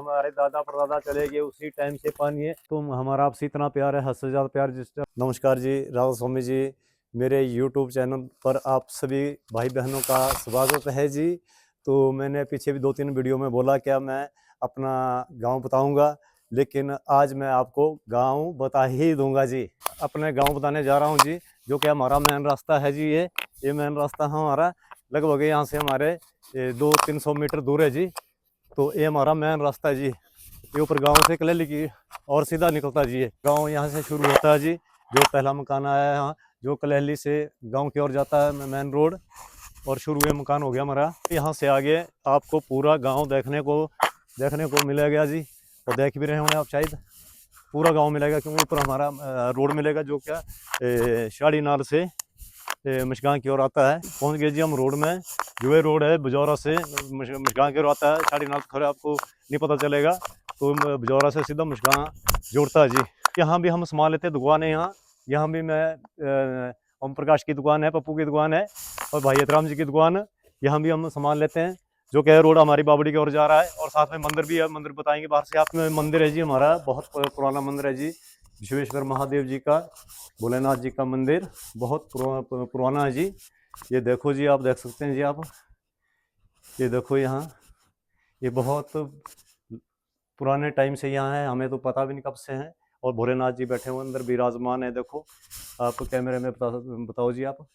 हमारे दादा परदादा चले गए उसी टाइम से पानी है, तो हमारा आपसे इतना प्यार है, हद से ज़्यादा प्यार नमस्कार जी, राधा स्वामी जी, मेरे यूट्यूब चैनल पर आप सभी भाई बहनों का स्वागत है जी। तो मैंने पीछे भी 2-3 वीडियो में बोला क्या मैं अपना गांव बताऊंगा, लेकिन आज मैं आपको गांव बता ही दूंगा जी। अपने गांव बताने जा रहा हूं जी, जो कि हमारा मेन रास्ता है जी। ये मेन रास्ता हमारा लगभग यहाँ से हमारे 200-300 मीटर दूर है जी। तो ये हमारा मेन रास्ता है जी। ये ऊपर गांव से कलेली की और सीधा निकलता है जी। ये गांव यहाँ से शुरू होता है जी। जो पहला मकान आया है यहाँ, जो कलेली से गांव की ओर जाता है मेन रोड, और शुरू ये मकान हो गया हमारा। यहाँ से आगे आपको पूरा गांव देखने को मिलेगा जी, और देख भी रहे होंगे आप शायद। पूरा गांव मिलेगा क्योंकि ऊपर हमारा रोड मिलेगा, जो क्या शाड़ी नाल से मशगां की ओर आता है। पहुंच गए जी हम रोड में। जो ये रोड है बजौरा से मशगां की ओर आता है। शाड़ी नाल खड़े आपको नहीं पता चलेगा, तो बजौरा से सीधा मशगां जोड़ता है जी। यहाँ भी हम सामान लेते हैं, दुकान है यहाँ भी मैं ओम प्रकाश की दुकान है, पप्पू की दुकान है, और भाई यतराम जी की दुकान। यहाँ भी हम सामान लेते हैं। जो कि रोड हमारी बावड़ी की ओर जा रहा है, और साथ में मंदिर भी है, मंदिर बताएंगे बाहर से आप। मंदिर है जी हमारा, बहुत पुराना मंदिर है जी, विश्वेश्वर महादेव जी का, भोलेनाथ जी का मंदिर बहुत पुराना है जी। ये देखो जी, आप देख सकते हैं जी आप, ये देखो यहाँ, ये बहुत पुराने टाइम से यहाँ है, हमें तो पता भी नहीं कब से हैं। और भोलेनाथ जी बैठे हुए अंदर विराजमान है, देखो आप कैमरे में बताओ जी आप।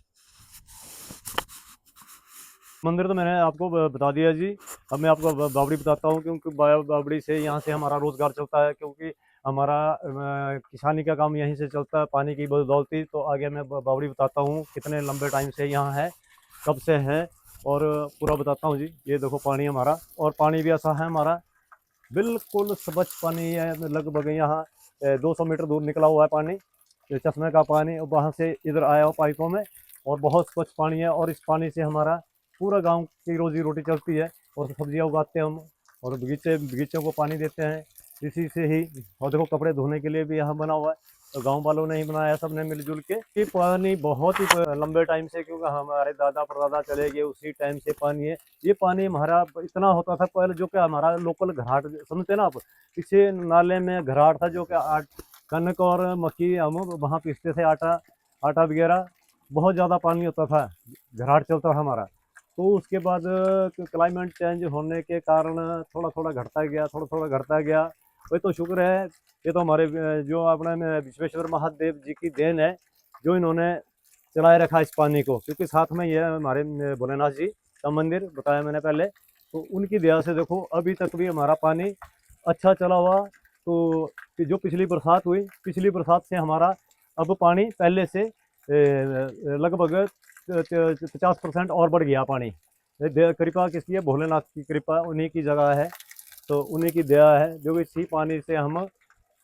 मंदिर तो मैंने आपको बता दिया जी। अब मैं आपको बावड़ी बताता हूँ, क्योंकि बावड़ी से यहाँ से हमारा रोजगार चलता है, क्योंकि हमारा किसानी का काम यहीं से चलता है, पानी की बदौलती। तो आगे मैं बावड़ी बताता हूँ कितने लंबे टाइम से यहाँ है, कब से है, और पूरा बताता हूँ जी। ये देखो पानी हमारा, और पानी भी ऐसा है हमारा, बिल्कुल स्वच्छ पानी है। लगभग यहाँ 200 मीटर दूर निकला हुआ है पानी, चश्मे का पानी, वहाँ से इधर आया हो पाइपों में, और बहुत स्वच्छ पानी है। और इस पानी से हमारा पूरा गांव की रोजी रोटी चलती है, और सब्जियां उगाते हैं हम, और बगीचों को पानी देते हैं इसी से ही। और देखो कपड़े धोने के लिए भी यहाँ बना हुआ है, तो गांव वालों ने ही बनाया, सबने मिलजुल के। ये पानी बहुत ही लंबे टाइम से, क्योंकि हमारे दादा परदादा चले गए उसी टाइम से पानी है। ये पानी हमारा इतना होता था पहले, जो कि हमारा लोकल घराट समझते ना आप, पीछे नाले में घराट था, जो कि कनक और मक्की हम वहाँ पीसते थे, आटा वगैरह। बहुत ज़्यादा पानी होता था, घराट चलता था हमारा। तो उसके बाद क्लाइमेट चेंज होने के कारण थोड़ा थोड़ा घटता गया, थोड़ा थोड़ा घटता गया। वही तो शुक्र है, ये तो हमारे जो अपने विश्वेश्वर महादेव जी की देन है, जो इन्होंने चलाए रखा इस पानी को। क्योंकि साथ में ये हमारे भोलेनाथ जी का मंदिर बताया मैंने पहले, तो उनकी दया से देखो अभी तक भी हमारा पानी अच्छा चला हुआ। तो जो पिछली बरसात हुई, पिछली बरसात से हमारा अब पानी पहले से लगभग 50% और बढ़ गया पानी। कृपा किसकी है? भोलेनाथ की कृपा, उन्हीं की जगह है, तो उन्हीं की दया है, जो इसी पानी से हम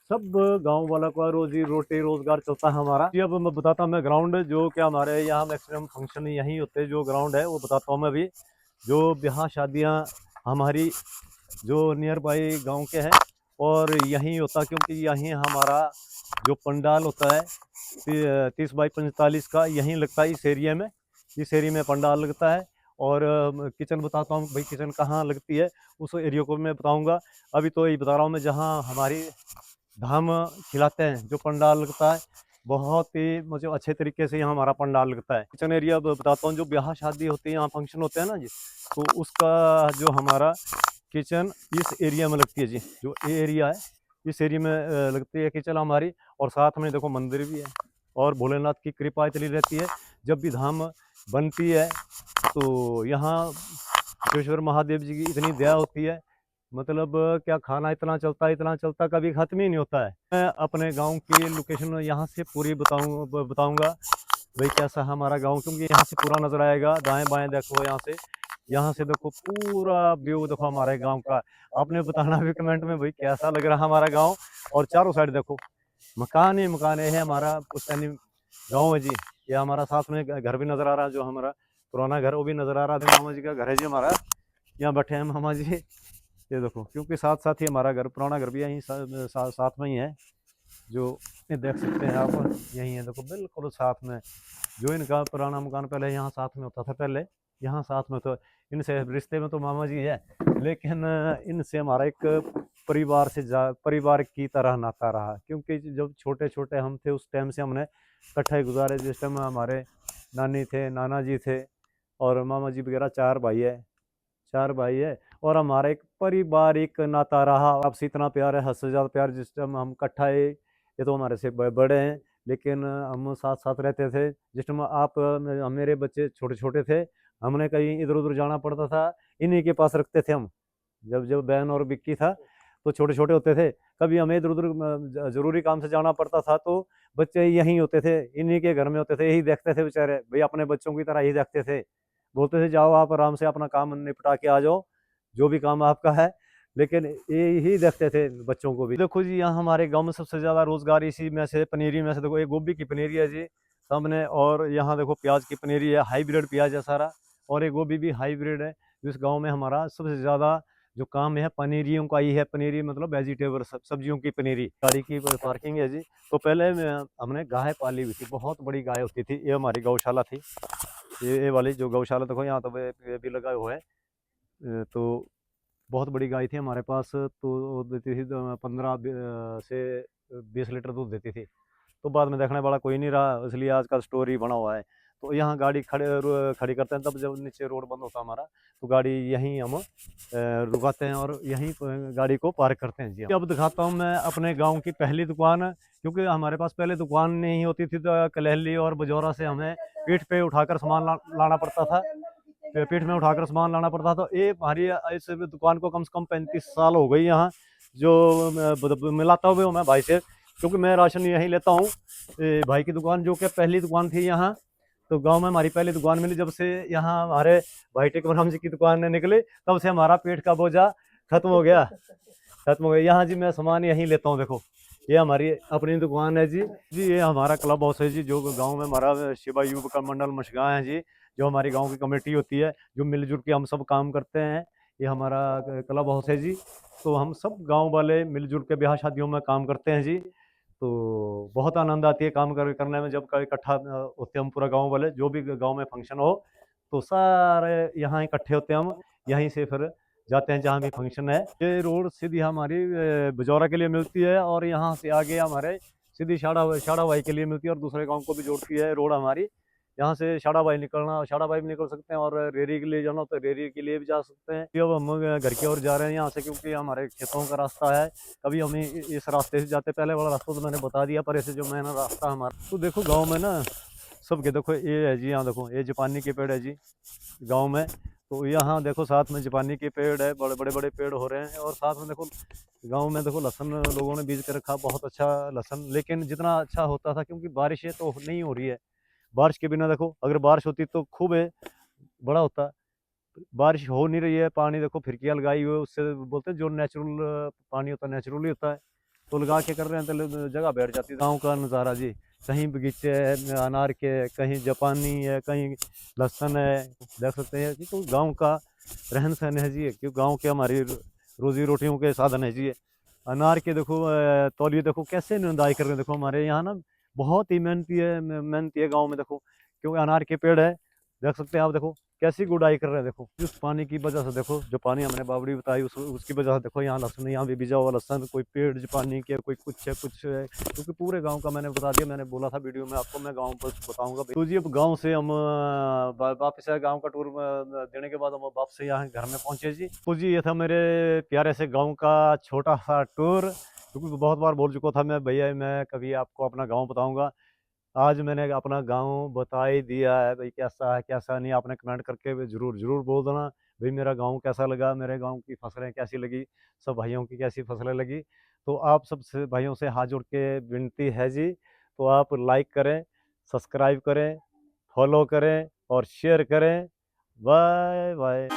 सब गांव वालों का रोजी रोटी रोजगार चलता है हमारा। ये अब मैं बताता हूँ मैं ग्राउंड, जो क्या हमारे यहाँ मैक्सिमम फंक्शन यहीं होते हैं, जो ग्राउंड है वो बताता हूँ मैं अभी। जो ब्याह शादियाँ हमारी जो नियर बाई गाँव के हैं, और यहीं होता, क्योंकि यहीं हमारा जो पंडाल होता है 30 बाई 45 का, यहीं लगता है इस एरिया में। इस एरिया में पंडाल लगता है। और किचन बताता हूँ भाई, किचन कहाँ लगती है उस एरिया को मैं बताऊँगा। अभी तो ये बता रहा हूँ मैं, जहाँ हमारी धाम खिलाते हैं, जो पंडाल लगता है, बहुत ही मुझे अच्छे तरीके से यहाँ हमारा पंडाल लगता है। किचन एरिया बताता हूँ, जो ब्याह शादी होती है, यहाँ फंक्शन होते हैं ना जी, तो उसका जो हमारा किचन इस एरिया में लगती है जी। जो ये एरिया है, इस एरिया में लगती है किचन हमारी। और साथ में देखो मंदिर भी है, और भोलेनाथ की कृपा इतनी रहती है, जब भी धाम बनती है तो यहाँ विश्वेश्वर महादेव जी की इतनी दया होती है। मतलब क्या खाना इतना चलता, कभी खत्म ही नहीं होता है। मैं अपने गांव की लोकेशन यहाँ से पूरी बताऊंगा भाई कैसा हमारा गांव, क्योंकि यहाँ से पूरा नजर आएगा। दाएं बाएं देखो, यहाँ से देखो पूरा व्यू देखो हमारे गांव का। आपने बताना भी कमेंट में भाई कैसा लग रहा है हमारा गांव। और चारों साइड देखो मकान ही मकान है हमारा पुश्तैनी गाँव है जी। ये हमारा साथ में घर भी नजर आ रहा है, जो हमारा पुराना घर वो भी नजर आ रहा है। मामा जी का घर है जी हमारा, यहाँ बैठे हैं मामा जी, ये देखो। क्योंकि साथ साथ ही हमारा घर, पुराना घर भी यहीं साथ में ही है, जो ये देख सकते हैं आप, यहीं है देखो बिल्कुल साथ में। जो इनका पुराना मकान पहले यहाँ साथ में होता था, पहले यहाँ साथ में तो इनसे रिश्ते में तो मामा जी है, लेकिन इनसे हमारा एक परिवार की तरह नाता रहा, क्योंकि जब छोटे छोटे हम थे उस टाइम से हमने इकट्ठे गुजारे। जिस टाइम हमारे नानी थे, नाना जी थे और मामा जी वगैरह, चार भाई है और हमारा एक पारिवारिक नाता रहा। आपसे इतना प्यार है, हद से ज़्यादा प्यार। जिस टाइम हम इकट्ठा है, ये तो हमारे से बड़े हैं, लेकिन हम साथ साथ रहते थे। जिस टाइम मेरे बच्चे छोटे छोटे थे, हमने कहीं इधर उधर जाना पड़ता था, इन्हीं के पास रखते थे हम। जब जब बहन और बिक्की था तो छोटे छोटे होते थे, कभी हमें इधर उधर जरूरी काम से जाना पड़ता था तो बच्चे यहीं होते थे, इन्हीं के घर में होते थे। यही देखते थे बेचारे, भाई अपने बच्चों की तरह ही देखते थे। बोलते थे जाओ आप आराम से अपना काम निपटा के आ जाओ, जो भी काम आपका है। लेकिन ये ही देखते थे बच्चों को भी। देखो जी, यहाँ हमारे गांव में सबसे ज़्यादा रोजगार इसी में से, पनीरी में से। देखो, एक गोभी की पनीरी है जी सामने, और यहाँ देखो प्याज की पनीरी है, हाइब्रिड प्याज है सारा, और एक गोभी भी हाइब्रिड है। इस गांव में हमारा सबसे ज़्यादा जो काम है पनीरियों का ही है। पनीरी मतलब वेजिटेबल, सब्जियों की पनीरी। गाड़ी की पार्किंग है जी। तो पहले हमने गाय पाली हुई थी, बहुत बड़ी गाय होती थी। ये हमारी गौशाला थी, ये वाली जो गौशाला देखो यहाँ, तो ये भी लगा हुआ है। तो बहुत बड़ी गाय थी हमारे पास, तो देती थी 15 से 20 लीटर दूध देती थी। तो बाद में देखने वाला कोई नहीं रहा, इसलिए आज का स्टोर ही बना हुआ है। तो यहाँ गाड़ी खड़ी करते हैं, तब जब नीचे रोड बंद होता है हमारा, तो गाड़ी यहीं हम रुकाते हैं और यहीं गाड़ी को पार्क करते हैं जी। अब दिखाता हूँ मैं अपने गांव की पहली दुकान, क्योंकि हमारे पास पहले दुकान नहीं होती थी, तो कलहली और बजौरा से हमें पीठ पे उठाकर सामान लाना पड़ता था। पीठ में उठाकर सामान लाना पड़ता था। तो ये हमारी इस दुकान को कम से कम 35 साल हो गई यहाँ, जो मिलाता हुए हूँ मैं भाई से, क्योंकि मैं राशन यहीं लेता हूँ। भाई की दुकान जो कि पहली दुकान थी यहाँ, तो गांव में हमारी पहली दुकान मिली। जब से यहाँ हमारे भाई टेकराम जी की दुकान निकली, तब से हमारा पेट का बोझा खत्म हो गया। यहाँ जी मैं सामान यहीं लेता हूँ। देखो, ये हमारी अपनी दुकान है जी। ये हमारा क्लब हाउस है जी, जो गांव में हमारा शिवा युवक मंडल मशगां है जी, जो हमारी गांव की कमेटी होती है, जो मिलजुल के हम सब काम करते हैं। ये हमारा क्लब हाउस है जी। तो हम सब गांव वाले मिलजुल के ब्याह शादियों में काम करते हैं जी। तो बहुत आनंद आती है काम करने में, जब इकट्ठा होते हैं हम पूरा गांव वाले। जो भी गांव में फंक्शन हो तो सारे यहाँ इकट्ठे होते हैं हम, यहीं से फिर जाते हैं जहाँ भी फंक्शन है। ये रोड सीधी हमारी बजौरा के लिए मिलती है, और यहाँ से आगे हमारे सीधी शाड़ाबाई के लिए मिलती है, और दूसरे गांव को भी जोड़ती है रोड हमारी। यहाँ से शाड़ाबाई भी निकल सकते हैं, और रेरी के लिए जाना हो तो रेरी के लिए भी जा सकते हैं। अब हम घर की ओर जा रहे हैं यहाँ से, क्योंकि हमारे खेतों का रास्ता है। कभी हम इस रास्ते से जाते, पहले वाला रास्ता तो मैंने बता दिया, पर ऐसे जो मैंने रास्ता हमारा, तो देखो गाँव में ना सबके, देखो ये है जी, यहाँ देखो ये जापानी के पेड़ है जी गाँव में। तो यहाँ देखो साथ में जापानी के पेड़ है, बड़े बड़े पेड़ हो रहे हैं। और साथ में देखो गांव में देखो लहसन लोगों ने बीज कर रखा, बहुत अच्छा लहसन। लेकिन जितना अच्छा होता था, क्योंकि बारिशें तो नहीं हो रही है, बारिश के बिना देखो, अगर बारिश होती तो खूब है, बड़ा होता। बारिश हो नहीं रही है, पानी देखो फिरकियाँ लगाई हुई है, उससे बोलते हैं जो नेचुरल पानी होता है, नेचुरली होता है, तो लगा के कर रहे हैं, तो जगह बैठ जाती है। गाँव का नज़ारा जी, कहीं बगीचे है अनार के, कहीं जापानी है, कहीं लहसन है, देख सकते हैं कि तो गाँव का रहन सहन है जी। क्योंकि गाँव के हमारी रोजी रोटियों के साधन है जी। अनार के देखो तौलिए देखो कैसे निंदाई कर रहे हैं। देखो हमारे यहाँ ना बहुत ही मेहनती है गाँव में। देखो क्योंकि अनार के पेड़ है, देख सकते हैं आप, देखो कैसी गुड़ाई कर रहे हैं। देखो जिस पानी की वजह से, देखो जो पानी हमने बावड़ी बताई उसकी वजह से, देखो यहाँ लहसुन, यहाँ भी बीजा हुआ लहसुन, कोई पेड़ जो पानी के, कोई कुछ है कुछ है, क्योंकि पूरे गांव का मैंने बता दिया। मैंने बोला था वीडियो में आपको, मैं गांव पर बताऊंगा। तो जी अब गांव से हम वापस आए, गांव का टूर देने के बाद हम वापस यहाँ घर में पहुंचे जी। तो जी ये था मेरे प्यारे से गाँव का छोटा सा टूर, क्योंकि बहुत बार बोल चुका था मैं, भैया मैं कभी आपको अपना गाँव बताऊँगा। आज मैंने अपना गाँव बता ही दिया है भाई, कैसा है कैसा नहीं। आपने कमेंट करके जरूर जरूर बोल देना भाई मेरा गाँव कैसा लगा, मेरे गाँव की फसलें कैसी लगी, सब भाइयों की कैसी फसलें लगी। तो आप सब से भाइयों से हाथ जोड़ के विनती है जी, तो आप लाइक करें, सब्सक्राइब करें, फॉलो करें और शेयर करें। Bye bye.